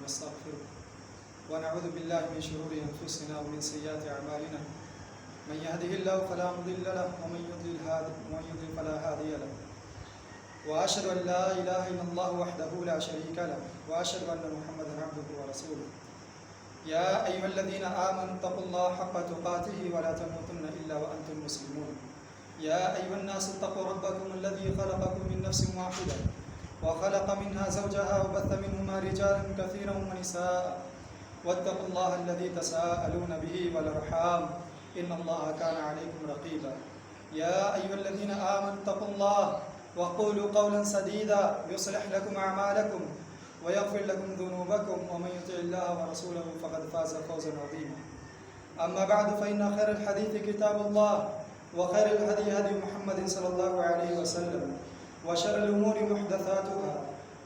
ونستغفره ونعوذ بالله من شرور أنفسنا ومن سيئات أعمالنا من يهده الله فلا مضل له ومن يضلل فلا هادي له وأشهد أن لا إله إلا الله وحده لا شريك له وأشهد أن محمدا عبده ورسوله يا أيها الذين آمنوا اتقوا الله حق تقاته ولا تموتن إلا وأنتم مسلمون يا أيها الناس اتقوا ربكم الذي خلقكم من نفس واحدة وخلق منها زوجها وبث منهما رجالا كثيرا ونساء واتقوا الله الذي تساءلون به والأرحام إن الله كان عليكم رقيبا يا أيها الذين آمنوا اتقوا الله وقولوا قولا سديدا يصلح لكم أعمالكم ويغفر لكم ذنوبكم ومن يطع الله ورسوله فقد فاز فوزا عظيما أما بعد فإن خير الحديث كتاب الله وخير الهدي هدي محمد صلى الله عليه وسلم وشر الأمور محدثاتها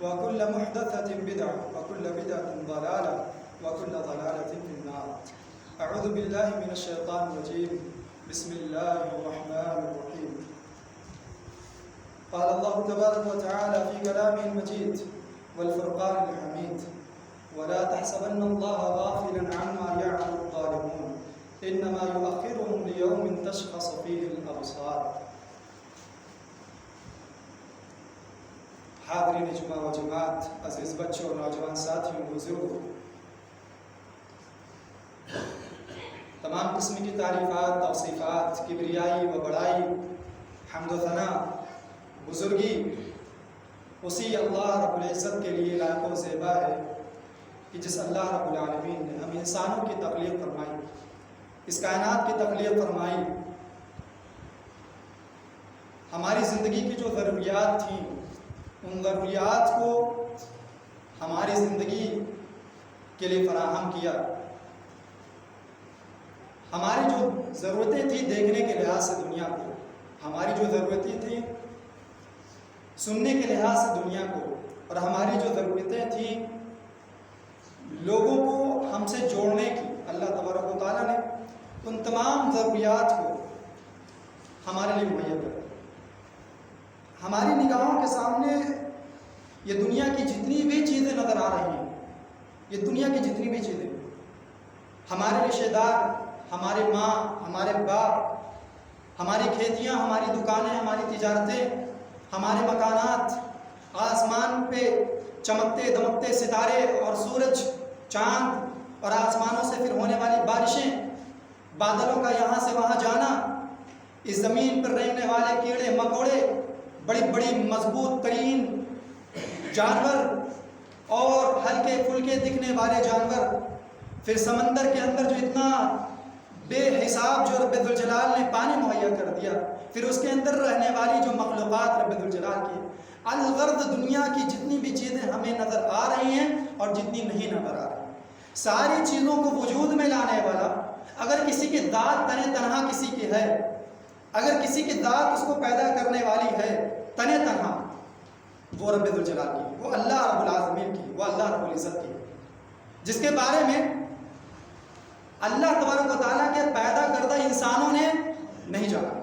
وكل محدثة بدعة وكل بدعة ضلالة وكل ضلالة في النار أعوذ بالله من الشيطان الرجيم بسم الله الرحمن الرحيم قال الله تبارك وتعالى في كلامه المجيد والفرقان الحميد ولا تحسبن الله غافلا عما يعمل الظالمون إنما يؤخرهم ليوم تشخص فيه الأبصار حاضرین جمعہ و جماعت، عزیز بچوں، نوجوان ساتھیوں، بزرگوں، تمام قسم کی تعریفات، توصیفات، کبریائی و بڑائی، حمد و ثنا، بزرگی اسی اللہ رب العزت کے لیے لائق و زیبا ہے کہ جس اللہ رب العالمین نے ہم انسانوں کی تخلیق فرمائی، اس کائنات کی تخلیق فرمائی، ہماری زندگی کی جو ضروریات تھیں ان ضروریات کو ہماری زندگی کے لیے فراہم کیا، ہماری جو ضرورتیں تھیں دیکھنے کے لحاظ سے دنیا کو، ہماری جو ضرورتیں تھیں سننے کے لحاظ سے دنیا کو، اور ہماری جو ضرورتیں تھیں لوگوں کو ہم سے جوڑنے کی، اللہ تبارک و تعالیٰ نے ان تمام ضروریات کو ہمارے لیے مہیا کر ہماری نگاہوں کے سامنے یہ دنیا کی جتنی بھی چیزیں نظر آ رہی ہیں، یہ دنیا کی جتنی بھی چیزیں، ہمارے رشتہ دار، ہمارے ماں، ہمارے باپ، ہماری کھیتیاں، ہماری دکانیں، ہماری تجارتیں، ہمارے مکانات، آسمان پہ چمکتے دمکتے ستارے اور سورج، چاند اور آسمانوں سے پھر ہونے والی بارشیں، بادلوں کا یہاں سے وہاں جانا، اس زمین پر رہنے والے کیڑے مکوڑے، بڑی بڑی مضبوط ترین جانور اور ہلکے پھلکے دکھنے والے جانور، پھر سمندر کے اندر جو اتنا بے حساب جو رب ذوالجلال نے پانی مہیا کر دیا، پھر اس کے اندر رہنے والی جو مخلوقات رب ذوالجلال کی، الغرض دنیا کی جتنی بھی چیزیں ہمیں نظر آ رہی ہیں اور جتنی نہیں نظر آ رہی، ساری چیزوں کو وجود میں لانے والا، اگر کسی کی ذات تنہا کسی کی ہے، اگر کسی کی ذات اس کو پیدا کرنے والی ہے تنہا، وہ رب ذوالجلال کی، وہ اللہ رب العالمین کی، وہ اللہ رب العزت کی، جس کے بارے میں اللہ تبارک و تعالیٰ کے پیدا کردہ انسانوں نے نہیں جانا،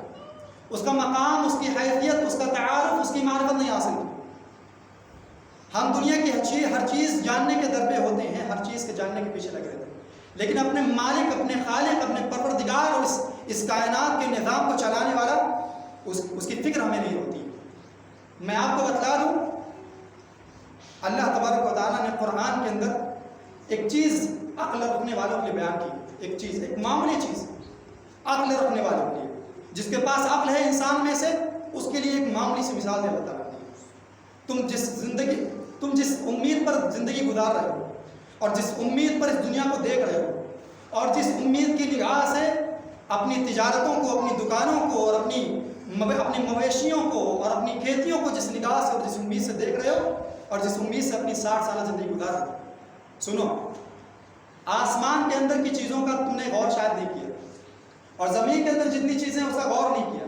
اس کا مقام، اس کی حیثیت، اس کا تعارف، اس کی معرفت نہیں حاصل کی۔ ہم دنیا کی ہر چیز جاننے کے درپے ہوتے ہیں، ہر چیز کے جاننے کے پیچھے لگے رہتے ہیں، لیکن اپنے مالک، اپنے خالق، اپنے پروردگار اور اس کائنات کے نظام کو چلانے والا اس کی فکر ہمیں نہیں ہوتی۔ میں آپ کو بتلا دوں، اللہ تبارک و تعالیٰ نے قرآن کے اندر ایک چیز عقل رکھنے والوں کے لیے بیان کی، ایک چیز، ایک معمولی چیز عقل رکھنے والوں کے لیے، جس کے پاس عقل ہے انسان میں سے، اس کے لیے ایک معمولی سی مثال دے بتا رہا ہے۔ تم جس امید پر زندگی گزار رہے ہو اور جس امید پر اس دنیا کو دیکھ رہے ہو اور جس امید کی نگاہ سے اپنی تجارتوں کو، اپنی دکانوں کو اور اپنی مویشیوں کو اور اپنی کھیتیوں کو جس نگاہ سے اور جس امید سے دیکھ رہے ہو اور جس امید سے اپنی 60 سالہ زندگی گزار رہے ہو، سنو، آسمان کے اندر کی چیزوں کا تم نے غور شاید نہیں کیا، اور زمین کے اندر جتنی چیزیں اس کا غور نہیں کیا۔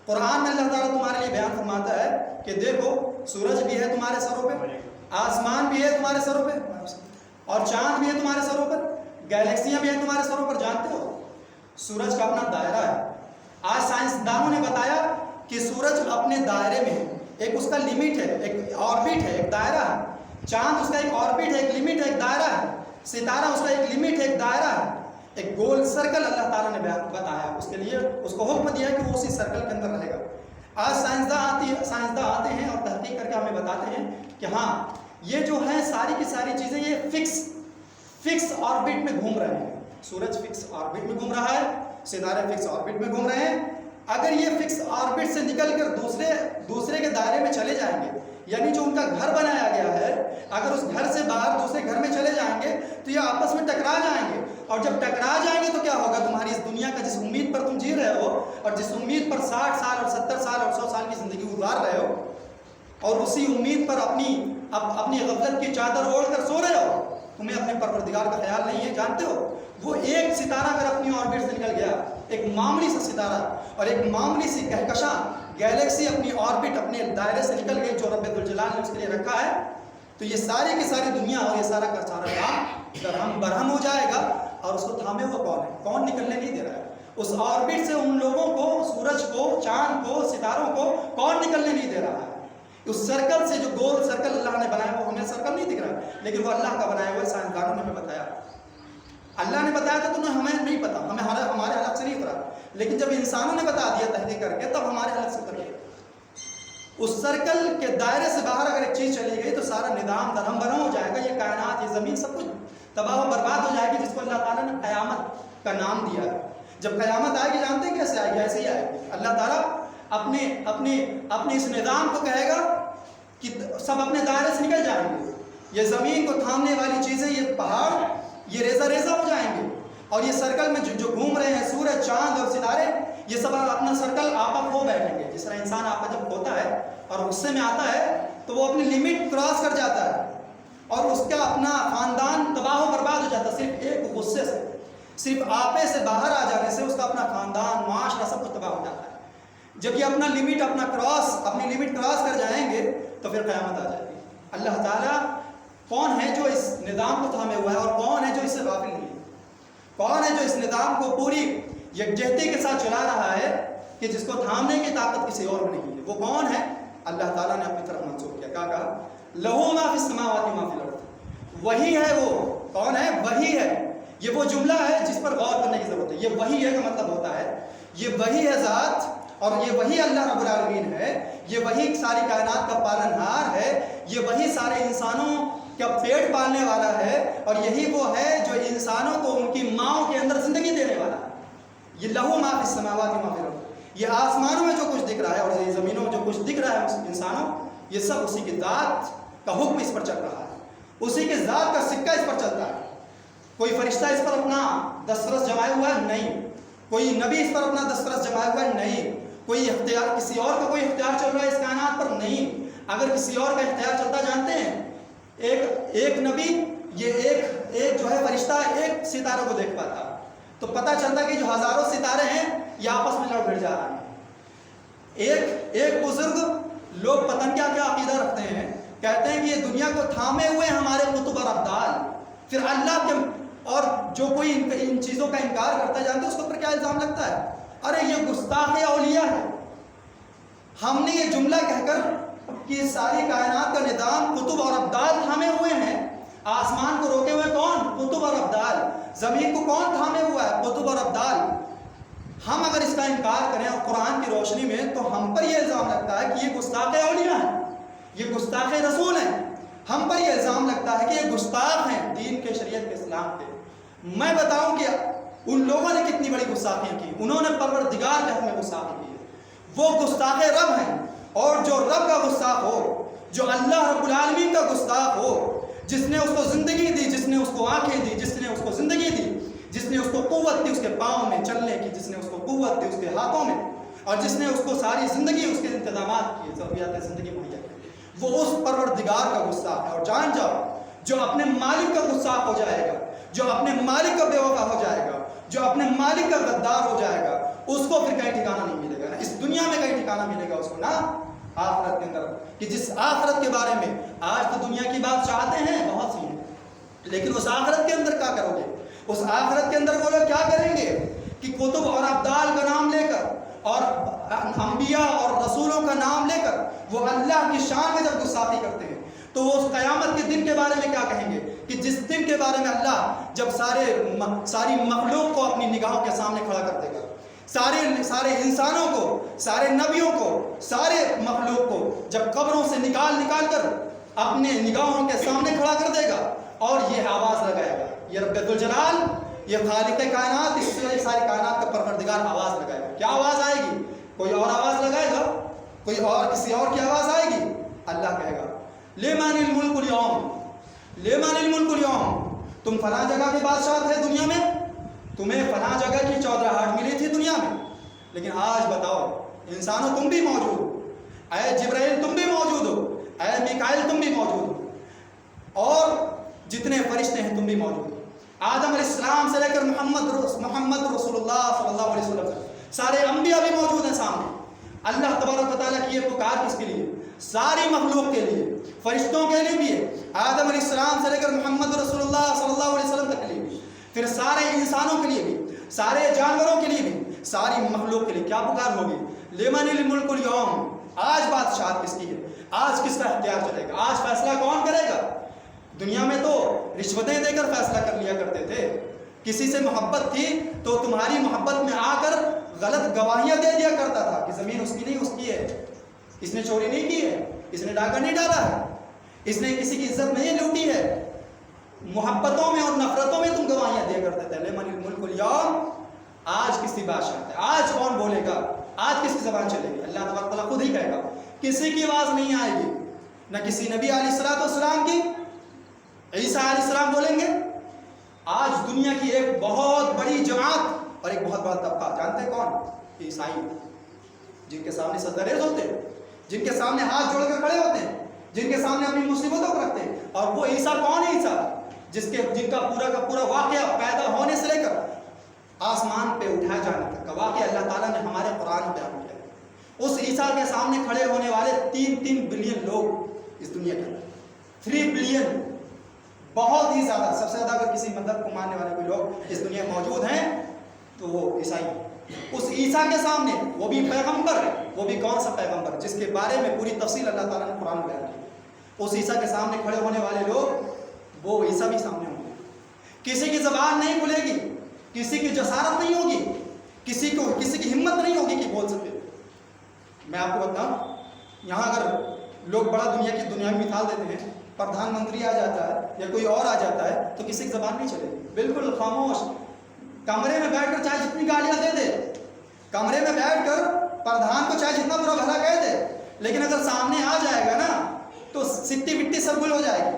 قرآن میں اللہ تعالیٰ تمہارے لیے بیان فرماتا ہے کہ دیکھو، سورج بھی ہے تمہارے سروں پہ، آسمان بھی ہے تمہارے سروں پہ، اور چاند بھی ہے تمہارے سروں پر، گیلیکسیاں بھی ہیں تمہارے سروں پر، جانتے ہو سورج کا اپنا دائرہ ہے۔ آج سائنسدانوں نے بتایا کہ سورج اپنے دائرے میں ہے، ایک اس کا لمٹ ہے، ایک آربٹ ہے، ایک دائرہ ہے، چاند اس کا ایک آربٹ ہے، ایک لمٹ ہے، ایک دائرہ ہے، ستارہ اس کا ایک لمٹ ہے، ایک دائرہ ہے، ایک گول سرکل اللہ تعالیٰ نے بتایا، اس کے لیے اس کو حکم دیا کہ وہ اسی سرکل کے اندر رہے گا۔ آج سائنسداں آتے ہیں اور تحقیق کر کے ہمیں بتاتے ہیں کہ ہاں یہ جو ہے ساری کی ساری چیزیں یہ فکس آربٹ میں گھوم رہے ہیں۔ سورج فکس آربٹ میں گھوم رہا ہے، ستارے فکس آربٹ میں گھوم رہے ہیں۔ اگر یہ فکس آربٹ سے نکل کر دوسرے کے دائرے میں چلے جائیں گے، یعنی جو ان کا گھر بنایا گیا ہے، اگر اس گھر سے باہر دوسرے گھر میں چلے جائیں گے تو یہ آپس میں ٹکرا جائیں گے، اور جب ٹکرا جائیں گے تو کیا ہوگا؟ تمہاری اس دنیا کا جس امید پر تم جی رہے ہو اور جس امید پر 60 سال اور 70 سال اور 100 سال کی زندگی گزار رہے ہو، اور اسی امید پر اپنی غفلت کی چادر اوڑھ کر سو رہے ہو، تمہیں اپنے پروردگار کا خیال نہیں ہے، جانتے ہو؟ وہ ایک ستارہ اگر اپنی آربٹ سے نکل گیا، ایک معمولی سا ستارہ اور ایک معمولی سی کہکشاں گیلیکسی اپنی آربٹ اپنے دائرے سے نکل گئی جو رب ذوالجلال نے اس کے لیے رکھا ہے، تو یہ ساری کی ساری دنیا اور یہ سارا کا سارا کام درہم برہم ہو جائے گا۔ اور اس کو تھامے ہوا کون ہے؟ کون نکلنے نہیں دے رہا ہے اس آربٹ سے؟ ان لوگوں کو، سورج کو، چاند کو، ستاروں کو کون نکلنے نہیں دے رہا ہے؟ اس سرکل سے، جو گول سرکل اللہ نے بنایا، وہ ہمیں سرکل نہیں دکھ رہا، لیکن وہ اللہ کا بنایا ہوا ہے۔ سائنسدانوں نے ہمیں بتایا، اللہ نے بتایا تو تمہیں ہمیں نہیں پتا، ہمارے حلق سے نہیں اترا، لیکن جب انسانوں نے بتا دیا تحقیق کر کے، تب ہمارے حلق سے اتر گیا۔ اس سرکل کے دائرے سے باہر اگر ایک چیز چلی گئی تو سارا نظام درہم برہم ہو جائے گا، یہ کائنات، یہ زمین، سب کچھ تباہ و برباد ہو جائے گی، جس کو اللہ تعالیٰ نے قیامت کا نام دیا ہے۔ جب قیامت آئے گی، جانتے ہیں کیسے آئے گی؟ ایسے ہی آئے گی۔ اللہ تعالیٰ اپنے اس نظام کو کہے گا کہ سب اپنے دائرے سے نکل جائیں گے، یہ زمین کو تھامنے والی چیزیں، یہ پہاڑ، یہ ریزہ ہو جائیں گے، اور یہ سرکل میں جو گھوم رہے ہیں سورج، چاند اور ستارے، یہ سب اپنا سرکل آپا کھو بیٹھیں گے۔ جس طرح انسان آپا جب کھوتا ہے اور غصے میں آتا ہے تو وہ اپنی لمٹ کراس کر جاتا ہے اور اس کا اپنا خاندان تباہ و برباد ہو جاتا ہے، صرف ایک غصے سے، صرف آپے سے باہر آ جانے سے اس کا اپنا خاندان، معاشرہ، سب کچھ تباہ ہو جاتا ہے۔ جب یہ اپنی لمٹ کراس کر جائیں گے تو پھر قیامت آ جائے گی۔ اللہ تعالیٰ کون ہے جو اس نظام کو تھامے ہوا ہے، اور کون ہے جو اس سے غافل نہیں ہے؟ کون ہے جو اس نظام کو پوری یکجہتی کے ساتھ چلا رہا ہے کہ جس کو تھامنے کی طاقت کسی اور میں نہیں ہے؟ وہ کون ہے؟ اللہ تعالیٰ نے اپنی طرف منسوخ کیا، کیا کہا؟ لہو ما فی السماوات و ما فی الارض۔ وہی ہے وہ، کون ہے؟ وہی ہے۔ یہ وہ جملہ ہے جس پر غور کرنے کی ضرورت ہے۔ یہ وہی ہے کا مطلب ہوتا ہے یہ وہی ہے ذات، اور یہ وہی اللہ رب العالمین ہے، یہ وہی ساری کائنات کا پالنہار ہے، یہ وہی سارے انسانوں کا پیٹ پالنے والا ہے، اور یہی وہ ہے جو انسانوں کو ان کی ماؤں کے اندر زندگی دینے والا ہے۔ یہ لہو ما فی السماوات و ما فی الارض، یہ آسمانوں میں جو کچھ دکھ رہا ہے اور یہ زمینوں میں جو کچھ دکھ رہا ہے انسانوں، یہ سب اسی کی ذات کا حکم اس پر چل رہا ہے، اسی کی ذات کا سکہ اس پر چلتا ہے۔ کوئی فرشتہ اس پر اپنا دسترس جمائے ہوا ہے؟ نہیں۔ کوئی نبی اس پر اپنا دسترس جمائے ہوا ہے؟ نہیں۔ کوئی اختیار، کسی اور کا کوئی اختیار چل رہا ہے اس کائنات پر؟ نہیں۔ اگر کسی اور کا اختیار چلتا، جانتے ہیں ایک نبی، یہ ایک جو ہے فرشتہ ایک ستارے کو دیکھ پاتا تو پتہ چلتا کہ جو ہزاروں ستارے ہیں یہ آپس میں لڑ بھڑ جا رہے ہیں۔ ایک بزرگ، لوگ پتہ کیا عقیدہ رکھتے ہیں، کہتے ہیں کہ یہ دنیا کو تھامے ہوئے ہمارے قطب اور ابدال، پھر اللہ کے، اور جو کوئی ان چیزوں کا انکار کرتا ہے، جانتے ہیں اس کے اوپر کیا الزام لگتا ہے؟ ارے یہ گستاخ اولیاء ہے، ہم نے یہ جملہ کہہ کر کہ ساری کائنات کا نظام قطب اور ابدال تھامے ہوئے ہیں۔ آسمان کو روکے ہوئے کون؟ قطب اور ابدال۔ زمین کو کون تھامے ہوا ہے؟ قطب اور ابدال۔ ہم اگر اس کا انکار کریں اور قرآن کی روشنی میں، تو ہم پر یہ الزام لگتا ہے کہ یہ گستاخ اولیاء ہیں، یہ گستاخ رسول ہیں۔ ہم پر یہ الزام لگتا ہے کہ یہ گستاخ ہیں دین کے، شریعت کے، اسلام کے۔ میں بتاؤں کہ ان لوگوں نے کتنی بڑی گستاخیاں کی، انہوں نے پروردگار کے حق میں گستاخی کی ہے۔ وہ گستاخ رب ہیں، اور جو رب کا گستاخ ہو، جو اللہ رب العالمین کا گستاخ ہو، جس نے اس کو زندگی دی، جس نے اس کو آنکھیں دی، جس نے اس کو زندگی دی، جس نے اس کو قوت دی اس کے پاؤں میں چلنے کی، جس نے اس کو قوت دی اس کے ہاتھوں میں، اور جس نے اس کو ساری زندگی اس کے انتظامات کیے، ضروریات زندگی مہیا کی، وہ اس پروردگار کا گستاخ ہے۔ اور جان جاؤ، جو اپنے مالک کا گستاخ ہو جائے گا، جو اپنے مالک کا بے وفا ہو جائے گا، جو اپنے مالک کا غدار ہو جائے گا، اس کو پھر کہیں ٹھکانہ نہیں ملے گا، نہ اس دنیا میں کہیں ٹھکانہ ملے گا اس کو، نہ آخرت کے اندر۔ کہ جس آخرت کے بارے میں آج تو دنیا کی بات چاہتے ہیں بہت سی ہیں، لیکن اس آخرت کے اندر کیا کرو گے؟ اس آخرت کے اندر وہ لوگ کیا کریں گے کہ قطب اور ابدال کا نام لے کر اور انبیاء اور رسولوں کا نام لے کر وہ اللہ کی شان میں جب گستاخی کرتے ہیں، تو وہ اس قیامت کے دن کے بارے میں کیا کہیں گے کہ جس دن کے بارے میں اللہ جب ساری مخلوق کو اپنی نگاہوں کے سامنے کھڑا کر دے گا، سارے انسانوں کو، سارے نبیوں کو، سارے مخلوق کو جب قبروں سے نکال کر اپنے نگاہوں کے سامنے کھڑا کر دے گا اور یہ آواز لگائے گا، یہ رب ذوالجلال، یہ خالق کائنات، اس سے ساری کائنات کا پروردگار آواز لگائے گا۔ کیا آواز آئے گی؟ کوئی اور آواز لگائے گا؟ کوئی اور کسی اور کی آواز آئے گی؟ اللہ کہے گا لمن الملک اليوم، لمن الملک اليوم، تم فلاں جگہ کے بادشاہ تھے دنیا میں، تمہیں فلاں جگہ کی چودراہٹ ملی تھی دنیا میں، لیکن آج بتاؤ انسانوں تم بھی موجود ہو، اے جبرائیل تم بھی موجود ہو، اے میکائیل تم بھی موجود ہو، اور جتنے فرشتے ہیں تم بھی موجود ہو، آدم علیہ السلام سے لے کر محمد رسول اللہ صلی اللہ علیہ وسلم سارے انبیاء بھی موجود ہیں سامنے۔ اللہ تبارک و تعالیٰ کی یہ پکار کس کے لیے؟ ساری مخلوق کے لیے، فرشتوں کے لیے بھی ہے، آدم علیہ السلام سے لے کر محمد رسول اللہ صلی اللہ علیہ وسلم تک کے لیے بھی، پھر سارے انسانوں کے لیے بھی، سارے جانوروں کے لیے بھی، ساری مخلوق کے لیے کیا پکار ہوگی؟ لمن الملک اليوم، آج بادشاہت کس کی ہے؟ آج کس کا اختیار چلے گا؟ آج فیصلہ کون کرے گا؟ دنیا میں تو رشوتیں دے کر فیصلہ کر لیا کرتے تھے، کسی سے محبت تھی تو تمہاری محبت میں آ کر غلط گواہیاں دے دیا کرتا تھا کہ زمین اس کی نہیں، اس کی ہے، اس نے چوری نہیں کی ہے، اس نے ڈاکہ نہیں ڈالا ہے، اس نے کسی کی عزت نہیں لوٹی ہے، محبتوں میں اور نفرتوں میں تم گواہیاں دیا کرتے تھے۔ لمن الملک اليوم، آج کس کی بادشاہت ہے؟ آج کون بولے گا؟ آج کس کی زبان چلے گی؟ اللہ تبارک و تعالیٰ خود ہی کہے گا، کسی کی آواز نہیں آئے گی، نہ کسی نبی علیہ السلام کی، عیسیٰ علیہ السلام بولیں گے۔ آج دنیا کی ایک بہت بڑی جماعت اور ایک بہت بڑا طبقہ، جانتے ہیں کون؟ عیسائی، جن کے سامنے سجدہ ہوتے ہیں، جن کے سامنے ہاتھ جوڑ کر کھڑے ہوتے ہیں، جن کے سامنے اپنی مصیبتوں کو رکھتے ہیں۔ اور وہ عیسیٰ کون ہے؟ عیسیٰ جن کا پورا واقعہ پیدا ہونے سے لے کر آسمان پہ اٹھائے جانے تک کا واقعہ اللہ تعالیٰ نے ہمارے قرآن میں بیان کیا ہے۔ اس عیسیٰ کے سامنے کھڑے ہونے والے 3 بلین لوگ اس دنیا کے اندر، 3 بلین، بہت ہی زیادہ، سب سے زیادہ اگر کسی مذہب کو ماننے والے کوئی لوگ اس دنیا میں موجود ہیں تو وہ عیسائی۔ اس عیسیٰ کے سامنے، وہ بھی پیغمبر، وہ بھی کون سا پیغمبر جس کے بارے میں پوری تفصیل اللہ تعالیٰ نے قرآن میں بیان کی، اس عیسیٰ کے سامنے کھڑے ہونے والے لوگ، وہ عیسیٰ بھی سامنے ہوں گے۔ کسی کی زبان نہیں کھلے گی، کسی کی جسارت نہیں ہوگی، کسی کی ہمت نہیں ہوگی کہ بول سکے۔ میں آپ کو بتاؤں، یہاں اگر لوگ بڑا دنیا میں مثال دیتے ہیں، پردھان منتری آ جاتا ہے یا کوئی اور آ جاتا ہے تو کسی کی زبان نہیں چلے گی، بالکل خاموش، کمرے میں بیٹھ کر چاہے جتنی گالیاں دے دے، کمرے میں بیٹھ کر پردھان کو چاہے جتنا برا بھلا کہہ دے، لیکن اگر سامنے آ جائے گا نا تو سٹی وٹی سب گل ہو جائے گی۔